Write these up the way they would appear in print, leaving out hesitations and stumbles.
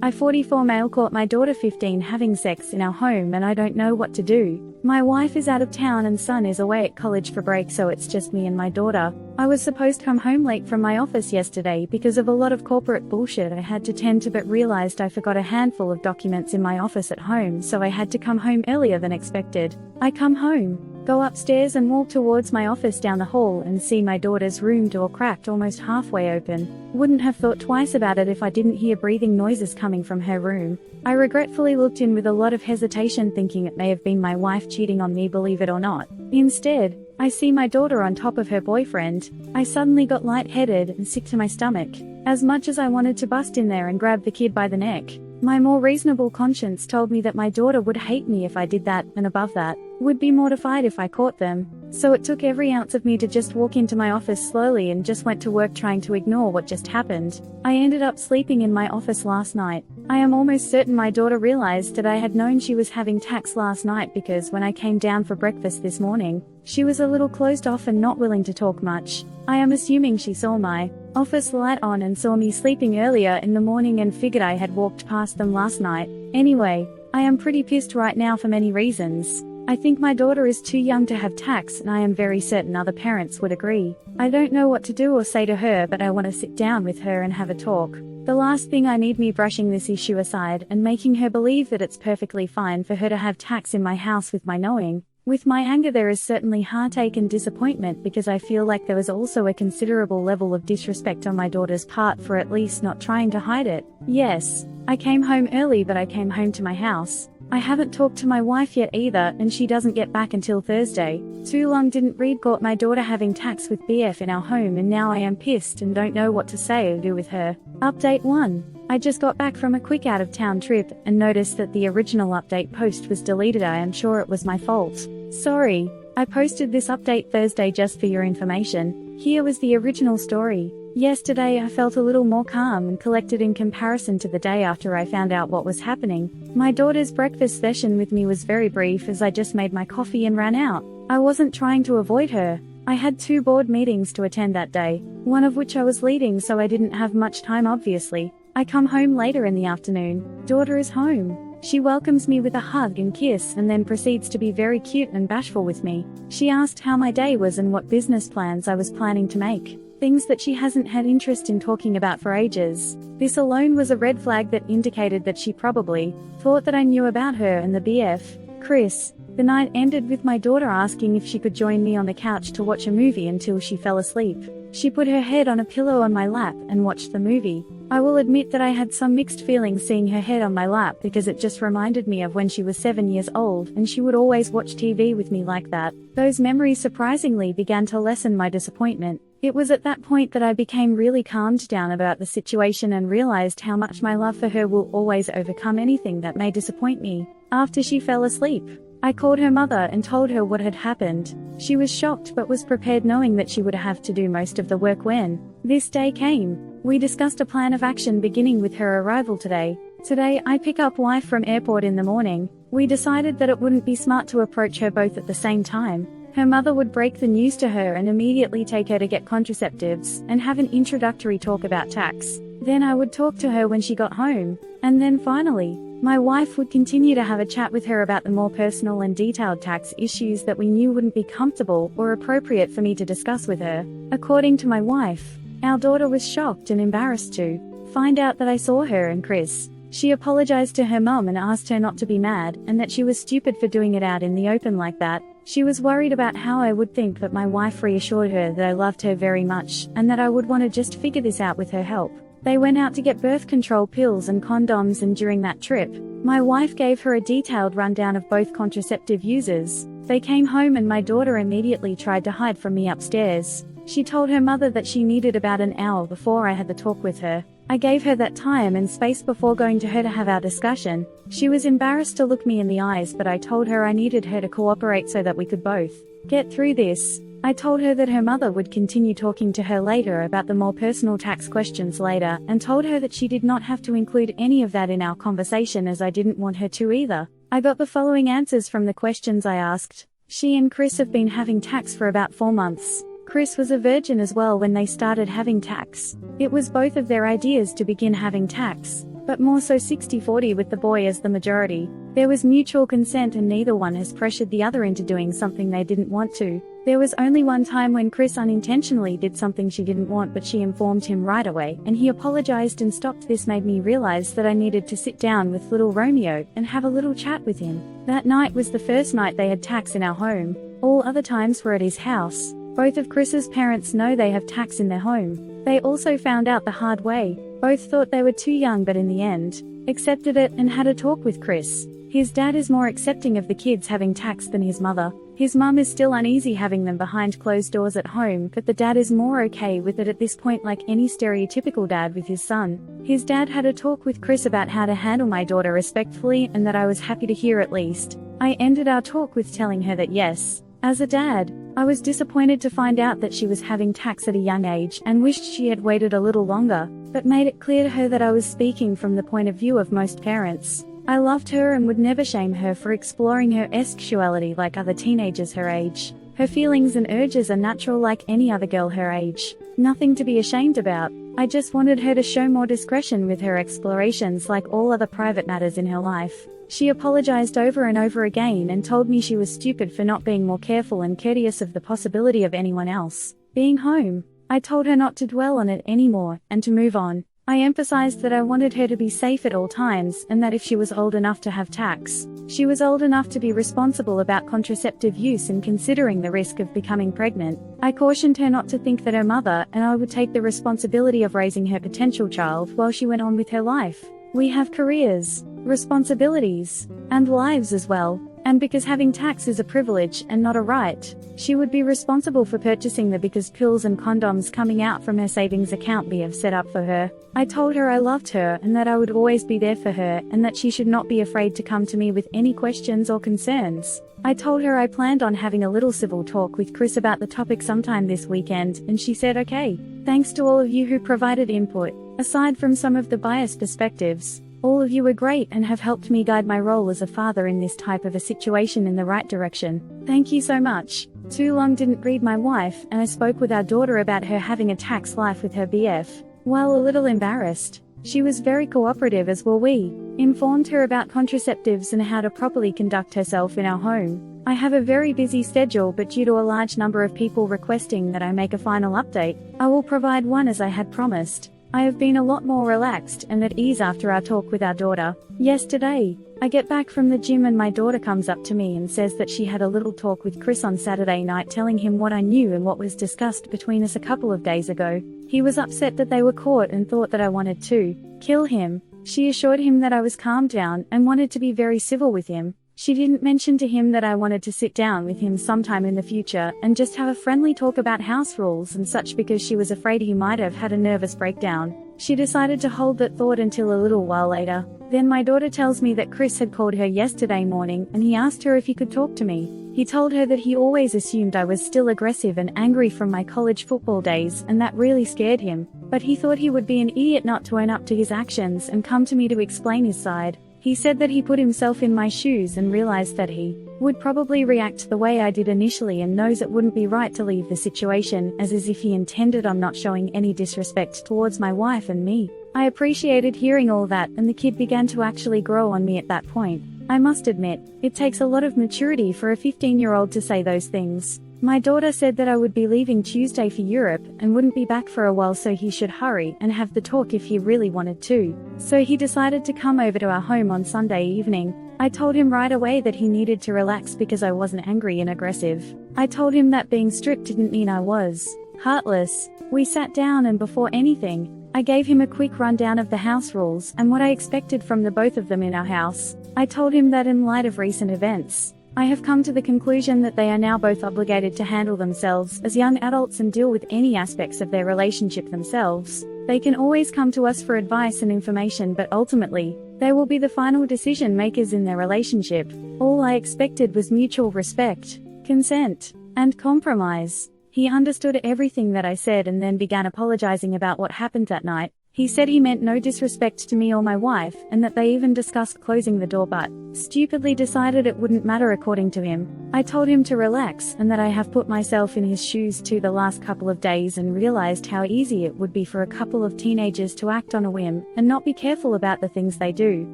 I 44 male caught my daughter 15 having sex in our home and I don't know what to do. My wife is out of town and son is away at college for break, so it's just me and my daughter. I was supposed to come home late from my office yesterday because of a lot of corporate bullshit I had to tend to, but realized I forgot a handful of documents in my office at home, so I had to come home earlier than expected. I come home, go upstairs and walk towards my office down the hall and see my daughter's room door cracked almost halfway open. Wouldn't have thought twice about it if I didn't hear breathing noises coming from her room. I regretfully looked in with a lot of hesitation, thinking it may have been my wife cheating on me, believe it or not. Instead, I see my daughter on top of her boyfriend. I suddenly got lightheaded and sick to my stomach. As much as I wanted to bust in there and grab the kid by the neck, my more reasonable conscience told me that my daughter would hate me if I did that, and above that, would be mortified if I caught them. So it took every ounce of me to just walk into my office slowly and just went to work trying to ignore what just happened. I ended up sleeping in my office last night. I am almost certain my daughter realized that I had known she was having tax last night, because when I came down for breakfast this morning, she was a little closed off and not willing to talk much. I am assuming she saw my office light on and saw me sleeping earlier in the morning and figured I had walked past them last night. Anyway, I am pretty pissed right now for many reasons. I think my daughter is too young to have tax, and I am very certain other parents would agree. I don't know what to do or say to her, but I want to sit down with her and have a talk. The last thing I need me brushing this issue aside and making her believe that it's perfectly fine for her to have tax in my house with my knowing. With my anger there is certainly heartache and disappointment, because I feel like there was also a considerable level of disrespect on my daughter's part for at least not trying to hide it. Yes, I came home early, but I came home to my house. I haven't talked to my wife yet either, and she doesn't get back until Thursday. Too long didn't read, caught my daughter having tax with BF in our home, and now I am pissed and don't know what to say or do with her. Update 1. I just got back from a quick out-of-town trip and noticed that the original update post was deleted. I am sure it was my fault. Sorry. I posted this update Thursday just for your information. Here was the original story. Yesterday I felt a little more calm and collected in comparison to the day after I found out what was happening. My daughter's breakfast session with me was very brief, as I just made my coffee and ran out. I wasn't trying to avoid her. I had 2 board meetings to attend that day, one of which I was leading, so I didn't have much time obviously. I come home later in the afternoon. Daughter is home. She welcomes me with a hug and kiss and then proceeds to be very cute and bashful with me. She asked how my day was and what business plans I was planning to make. Things that she hasn't had interest in talking about for ages. This alone was a red flag that indicated that she probably thought that I knew about her and the BF, Chris. The night ended with my daughter asking if she could join me on the couch to watch a movie until she fell asleep. She put her head on a pillow on my lap and watched the movie. I will admit that I had some mixed feelings seeing her head on my lap, because it just reminded me of when she was 7 years old and she would always watch TV with me like that. Those memories surprisingly began to lessen my disappointment. It was at that point that I became really calmed down about the situation and realized how much my love for her will always overcome anything that may disappoint me. After she fell asleep, I called her mother and told her what had happened. She was shocked but was prepared, knowing that she would have to do most of the work when this day came. We discussed a plan of action beginning with her arrival today. Today I pick up wife from airport in the morning. We decided that it wouldn't be smart to approach her both at the same time. Her mother would break the news to her and immediately take her to get contraceptives and have an introductory talk about tax. Then I would talk to her when she got home. And then finally, my wife would continue to have a chat with her about the more personal and detailed tax issues that we knew wouldn't be comfortable or appropriate for me to discuss with her. According to my wife, our daughter was shocked and embarrassed to find out that I saw her and Chris. She apologized to her mum and asked her not to be mad, and that she was stupid for doing it out in the open like that. She was worried about how I would think, but my wife reassured her that I loved her very much and that I would want to just figure this out with her help. They went out to get birth control pills and condoms, and during that trip, my wife gave her a detailed rundown of both contraceptive users. They came home and my daughter immediately tried to hide from me upstairs. She told her mother that she needed about an hour before I had the talk with her. I gave her that time and space before going to her to have our discussion. She was embarrassed to look me in the eyes, but I told her I needed her to cooperate so that we could both get through this. I told her that her mother would continue talking to her later about the more personal tax questions later, and told her that she did not have to include any of that in our conversation, as I didn't want her to either. I got the following answers from the questions I asked. She and Chris have been having tax for about 4 months. Chris was a virgin as well when they started having tax. It was both of their ideas to begin having tax. but more so 60-40 with the boy as the majority. There was mutual consent and neither one has pressured the other into doing something they didn't want to. There was only one time when Chris unintentionally did something she didn't want, but she informed him right away, and he apologized and stopped. This made me realize that I needed to sit down with little Romeo and have a little chat with him. That night was the first night they had tax in our home. All other times were at his house. Both of Chris's parents know they have tax in their home. They also found out the hard way. Both thought they were too young, but in the end, accepted it and had a talk with Chris. His dad is more accepting of the kids having tax than his mother. His mum is still uneasy having them behind closed doors at home, but the dad is more okay with it at this point, like any stereotypical dad with his son. His dad had a talk with Chris about how to handle my daughter respectfully, and that I was happy to hear at least. I ended our talk with telling her that yes, as a dad, I was disappointed to find out that she was having tax at a young age and wished she had waited a little longer, but made it clear to her that I was speaking from the point of view of most parents. I loved her and would never shame her for exploring her sexuality like other teenagers her age. Her feelings and urges are natural like any other girl her age. Nothing to be ashamed about. I just wanted her to show more discretion with her explorations like all other private matters in her life. She apologized over and over again and told me she was stupid for not being more careful and courteous of the possibility of anyone else being home. I told her not to dwell on it anymore and to move on. I emphasized that I wanted her to be safe at all times and that if she was old enough to have tax, she was old enough to be responsible about contraceptive use and considering the risk of becoming pregnant. I cautioned her not to think that her mother and I would take the responsibility of raising her potential child while she went on with her life. We have careers, responsibilities, and lives as well, and because having tax is a privilege and not a right, she would be responsible for purchasing the because pills and condoms coming out from her savings account we have set up for her. I told her I loved her and that I would always be there for her and that she should not be afraid to come to me with any questions or concerns. I told her I planned on having a little civil talk with Chris about the topic sometime this weekend, and she said okay. Thanks to all of you who provided input. Aside from some of the biased perspectives, all of you were great and have helped me guide my role as a father in this type of a situation in the right direction. Thank you so much. Too long didn't read my wife, and I spoke with our daughter about her having a tax life with her BF. While a little embarrassed, she was very cooperative, as were we. Informed her about contraceptives and how to properly conduct herself in our home. I have a very busy schedule, but due to a large number of people requesting that I make a final update, I will provide one as I had promised. I have been a lot more relaxed and at ease after our talk with our daughter. Yesterday, I get back from the gym and my daughter comes up to me and says that she had a little talk with Chris on Saturday night, telling him what I knew and what was discussed between us a couple of days ago. He was upset that they were caught and thought that I wanted to kill him. She assured him that I was calmed down and wanted to be very civil with him. She didn't mention to him that I wanted to sit down with him sometime in the future and just have a friendly talk about house rules and such because she was afraid he might have had a nervous breakdown. She decided to hold that thought until a little while later. Then my daughter tells me that Chris had called her yesterday morning and he asked her if he could talk to me. He told her that he always assumed I was still aggressive and angry from my college football days, and that really scared him. But he thought he would be an idiot not to own up to his actions and come to me to explain his side. He said that he put himself in my shoes and realized that he would probably react the way I did initially and knows it wouldn't be right to leave the situation as if he intended. I'm not showing any disrespect towards my wife and me. I appreciated hearing all that, and the kid began to actually grow on me at that point. I must admit, it takes a lot of maturity for a 15-year-old to say those things. My daughter said that I would be leaving Tuesday for Europe and wouldn't be back for a while, so he should hurry and have the talk if he really wanted to. So he decided to come over to our home on Sunday evening. I told him right away that he needed to relax because I wasn't angry and aggressive. I told him that being strict didn't mean I was heartless. We sat down and before anything, I gave him a quick rundown of the house rules and what I expected from the both of them in our house. I told him that in light of recent events, I have come to the conclusion that they are now both obligated to handle themselves as young adults and deal with any aspects of their relationship themselves. They can always come to us for advice and information, but ultimately, they will be the final decision makers in their relationship. All I expected was mutual respect, consent, and compromise. He understood everything that I said and then began apologizing about what happened that night. He said he meant no disrespect to me or my wife, and that they even discussed closing the door but stupidly decided it wouldn't matter according to him. I told him to relax and that I have put myself in his shoes too the last couple of days and realized how easy it would be for a couple of teenagers to act on a whim and not be careful about the things they do.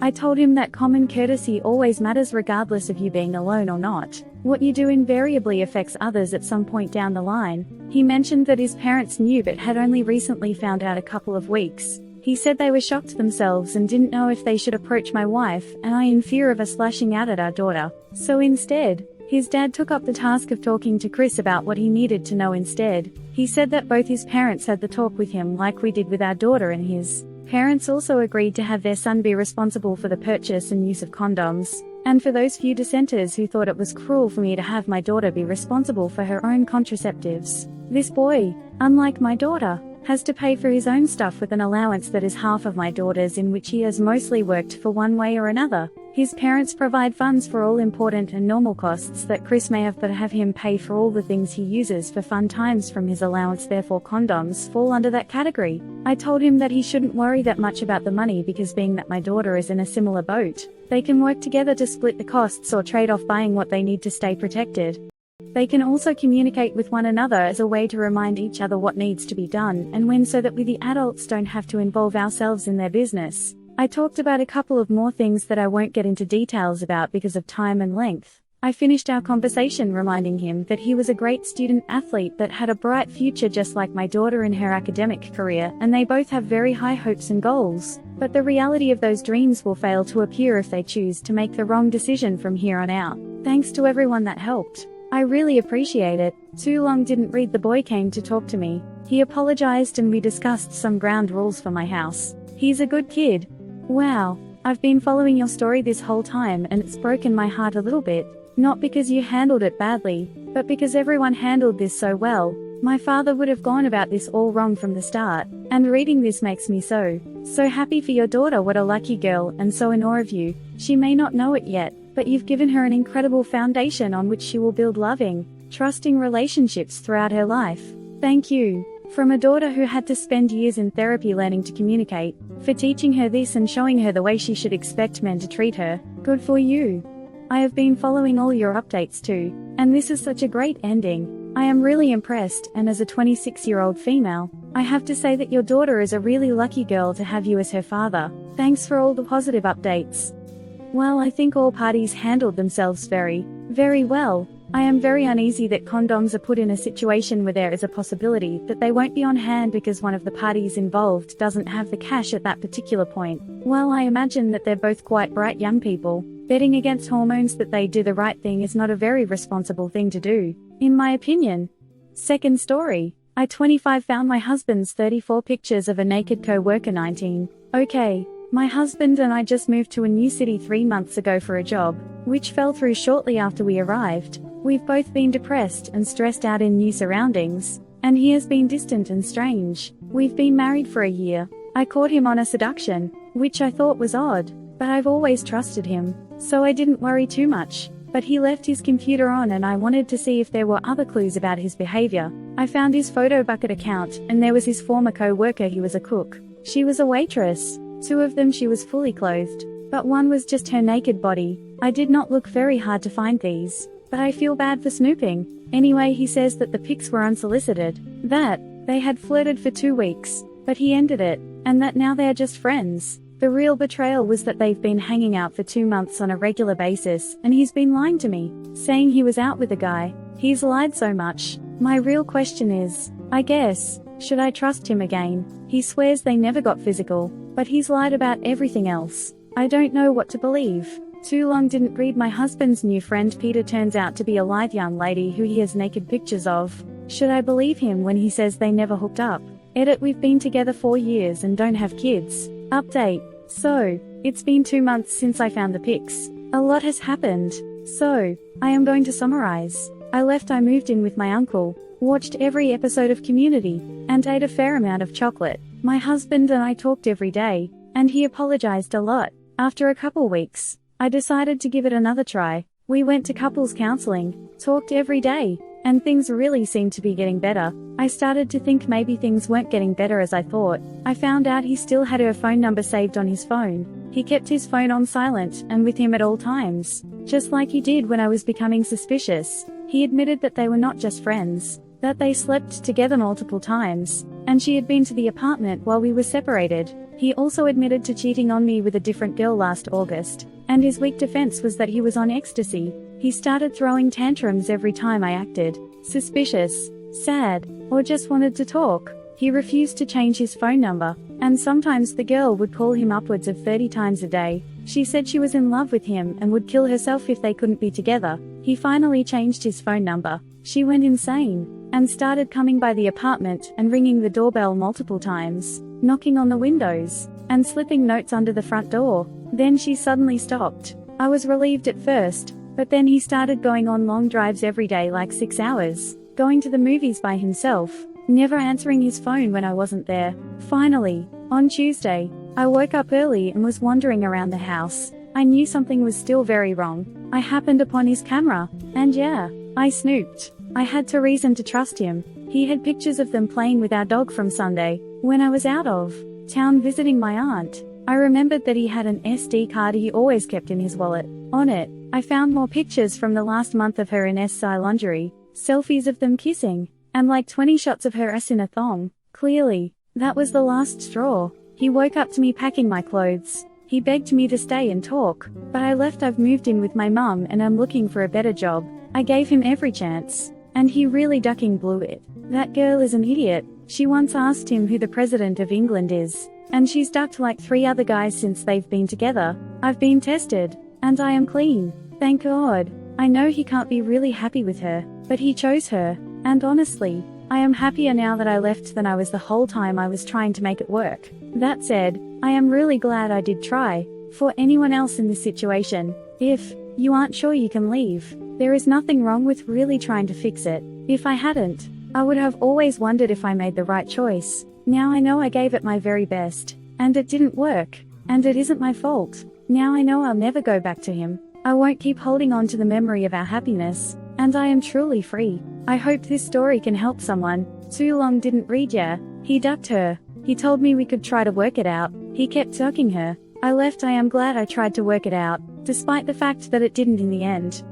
I told him that common courtesy always matters regardless of you being alone or not. What you do invariably affects others at some point down the line. He mentioned that his parents knew but had only recently found out a couple of weeks. He said they were shocked themselves and didn't know if they should approach my wife, and I in fear of us lashing out at our daughter. So instead, his dad took up the task of talking to Chris about what he needed to know instead. He said that both his parents had the talk with him like we did with our daughter, and his parents also agreed to have their son be responsible for the purchase and use of condoms. And for those few dissenters who thought it was cruel for me to have my daughter be responsible for her own contraceptives, this boy, unlike my daughter, has to pay for his own stuff with an allowance that is half of my daughter's, in which he has mostly worked for one way or another. His parents provide funds for all important and normal costs that Chris may have, but have him pay for all the things he uses for fun times from his allowance, therefore condoms fall under that category. I told him that he shouldn't worry that much about the money because being that my daughter is in a similar boat, they can work together to split the costs or trade off buying what they need to stay protected. They can also communicate with one another as a way to remind each other what needs to be done and when, so that we the adults don't have to involve ourselves in their business. I talked about a couple of more things that I won't get into details about because of time and length. I finished our conversation reminding him that he was a great student athlete that had a bright future just like my daughter in her academic career, and they both have very high hopes and goals. But the reality of those dreams will fail to appear if they choose to make the wrong decision from here on out. Thanks to everyone that helped. I really appreciate it. Too long didn't read. The boy came to talk to me. He apologized and we discussed some ground rules for my house. He's a good kid. Wow, I've been following your story this whole time and it's broken my heart a little bit. Not because you handled it badly, but because everyone handled this so well. My father would have gone about this all wrong from the start, and reading this makes me so happy for your daughter. What a lucky girl, and so in awe of you. She may not know it yet, but you've given her an incredible foundation on which she will build loving, trusting relationships throughout her life. Thank you. From a daughter who had to spend years in therapy learning to communicate, for teaching her this and showing her the way she should expect men to treat her. Good for you. I have been following all your updates too, and this is such a great ending. I am really impressed, and as a 26-year-old female, I have to say that your daughter is a really lucky girl to have you as her father. Thanks for all the positive updates. Well, I think all parties handled themselves very well. I am very uneasy that condoms are put in a situation where there is a possibility that they won't be on hand because one of the parties involved doesn't have the cash at that particular point. While I imagine that they're both quite bright young people, betting against hormones that they do the right thing is not a very responsible thing to do, in my opinion. Second story. I 25 found my husband's 34 pictures of a naked co-worker 19. Okay. My husband and I just moved to a new city 3 months ago for a job, which fell through shortly after we arrived. We've both been depressed and stressed out in new surroundings, and he has been distant and strange. We've been married for a year. I caught him on a seduction, which I thought was odd, but I've always trusted him, so I didn't worry too much. But he left his computer on and I wanted to see if there were other clues about his behavior. I found his photo bucket account, and there was his former co-worker. He was a cook. She was a waitress. 2 of them she was fully clothed, but one was just her naked body. I did not look very hard to find these, but I feel bad for snooping. Anyway, he says that the pics were unsolicited, that they had flirted for 2 weeks, but he ended it, and that now they are just friends. The real betrayal was that they've been hanging out for 2 months on a regular basis, and he's been lying to me, saying he was out with a guy. He's lied so much. My real question is, I guess, should I trust him again? He swears they never got physical, but he's lied about everything else. I don't know what to believe. Too long didn't read. My husband's new friend Peter turns out to be a live young lady who he has naked pictures of. Should I believe him when he says they never hooked up? Edit. We've been together 4 years and don't have kids. Update. So, it's been 2 months since I found the pics. A lot has happened. So, I am going to summarize. I moved in with my uncle, watched every episode of Community, and ate a fair amount of chocolate. My husband and I talked every day, and he apologized a lot. After a couple weeks, I decided to give it another try. We went to couples counseling, talked every day, and things really seemed to be getting better. I started to think maybe things weren't getting better as I thought. I found out he still had her phone number saved on his phone. He kept his phone on silent and with him at all times, just like he did when I was becoming suspicious. He admitted that they were not just friends, that they slept together multiple times, and she had been to the apartment while we were separated. He also admitted to cheating on me with a different girl last August, and his weak defense was that he was on ecstasy. He started throwing tantrums every time I acted suspicious, sad, or just wanted to talk. He refused to change his phone number, and sometimes the girl would call him upwards of 30 times a day. She said she was in love with him and would kill herself if they couldn't be together. He finally changed his phone number. She went insane, and started coming by the apartment and ringing the doorbell multiple times, knocking on the windows, and slipping notes under the front door. Then she suddenly stopped. I was relieved at first, but then he started going on long drives every day, like 6 hours, going to the movies by himself, never answering his phone when I wasn't there. Finally, on Tuesday, I woke up early and was wandering around the house. I knew something was still very wrong. I happened upon his camera, and yeah, I snooped. I had to reason to trust him. He had pictures of them playing with our dog from Sunday, when I was out of town visiting my aunt. I remembered that he had an SD card he always kept in his wallet. On it, I found more pictures from the last month of her in SI lingerie, selfies of them kissing, and like 20 shots of her ass in a thong. Clearly, that was the last straw. He woke up to me packing my clothes. He begged me to stay and talk, but I left. I've moved in with my mum and I'm looking for a better job. I gave him every chance, and he really ducking blew it. That girl is an idiot. She once asked him who the President of England is, and she's ducked like 3 other guys since they've been together. I've been tested, and I am clean. Thank God. I know he can't be really happy with her, but he chose her, and honestly, I am happier now that I left than I was the whole time I was trying to make it work. That said, I am really glad I did try. For anyone else in this situation, if you aren't sure you can leave, there is nothing wrong with really trying to fix it. If I hadn't, I would have always wondered if I made the right choice. Now I know I gave it my very best, and it didn't work, and it isn't my fault. Now I know I'll never go back to him. I won't keep holding on to the memory of our happiness, and I am truly free. I hope this story can help someone. Too long didn't read ya. He ducked her. He told me we could try to work it out. He kept ducking her. I left. I am glad I tried to work it out, despite the fact that it didn't in the end.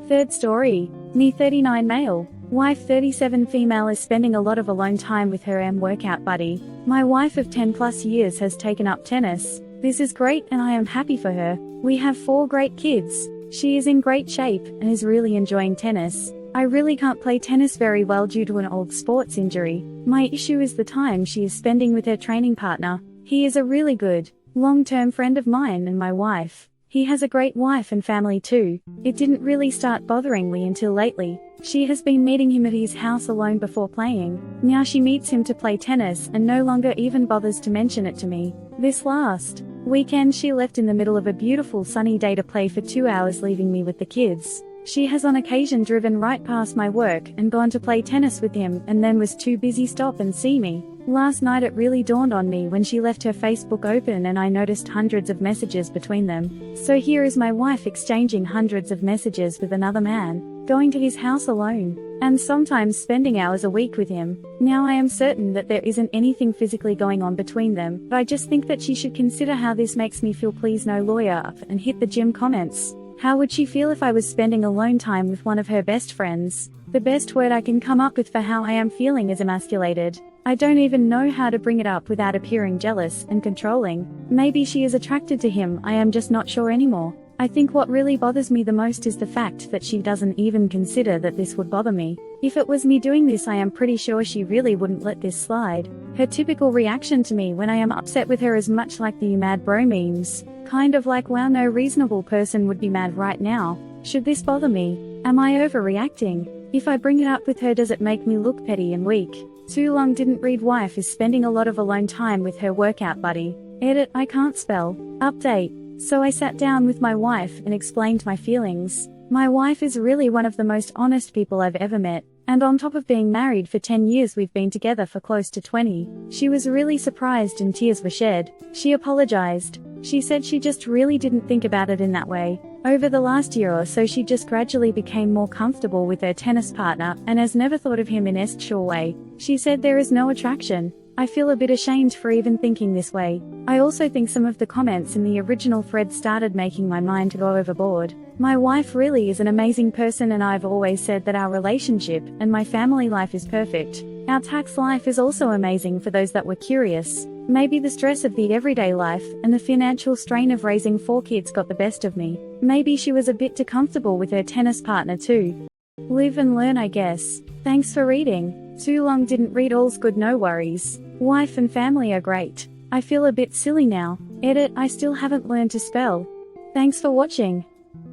Third story. Me 39 male. Wife 37 female is spending a lot of alone time with her workout buddy. My wife of 10 plus years has taken up tennis. This is great and I am happy for her. We have 4 great kids. She is in great shape and is really enjoying tennis. I really can't play tennis very well due to an old sports injury. My issue is the time she is spending with her training partner. He is a really good, long-term friend of mine and my wife. He has a great wife and family too. It didn't really start bothering me until lately. She has been meeting him at his house alone before playing. Now she meets him to play tennis and no longer even bothers to mention it to me. This last weekend she left in the middle of a beautiful sunny day to play for 2 hours, leaving me with the kids. She has on occasion driven right past my work and gone to play tennis with him and then was too busy stop and see me. Last night it really dawned on me when she left her Facebook open and I noticed hundreds of messages between them. So here is my wife exchanging hundreds of messages with another man, going to his house alone, and sometimes spending hours a week with him. Now I am certain that there isn't anything physically going on between them, but I just think that she should consider how this makes me feel. Please no lawyer up and hit the gym comments. How would she feel if I was spending alone time with one of her best friends? The best word I can come up with for how I am feeling is emasculated. I don't even know how to bring it up without appearing jealous and controlling. Maybe she is attracted to him, I am just not sure anymore. I think what really bothers me the most is the fact that she doesn't even consider that this would bother me. If it was me doing this, I am pretty sure she really wouldn't let this slide. Her typical reaction to me when I am upset with her is much like the "you mad bro" memes. Kind of like, wow, no reasonable person would be mad right now. Should this bother me? Am I overreacting? If I bring it up with her, does it make me look petty and weak? Too long didn't read. Wife is spending a lot of alone time with her workout buddy. Edit, I can't spell. Update. So I sat down with my wife and explained my feelings. My wife is really one of the most honest people I've ever met, and on top of being married for 10 years, we've been together for close to 20. She was really surprised and tears were shed. She apologized. She said she just really didn't think about it in that way. Over the last year or so she just gradually became more comfortable with her tennis partner, and has never thought of him in a sexual way. She said there is no attraction. I feel a bit ashamed for even thinking this way. I also think some of the comments in the original thread started making my mind go overboard. My wife really is an amazing person, and I've always said that our relationship and my family life is perfect. Our tax life is also amazing for those that were curious. Maybe the stress of the everyday life and the financial strain of raising 4 kids got the best of me. Maybe she was a bit too comfortable with her tennis partner too. Live and learn, I guess. Thanks for reading. Too long didn't read. All's good, no worries. Wife and family are great. I feel a bit silly now. Edit, I still haven't learned to spell. Thanks for watching.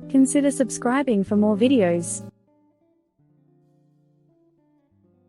Consider subscribing for more videos.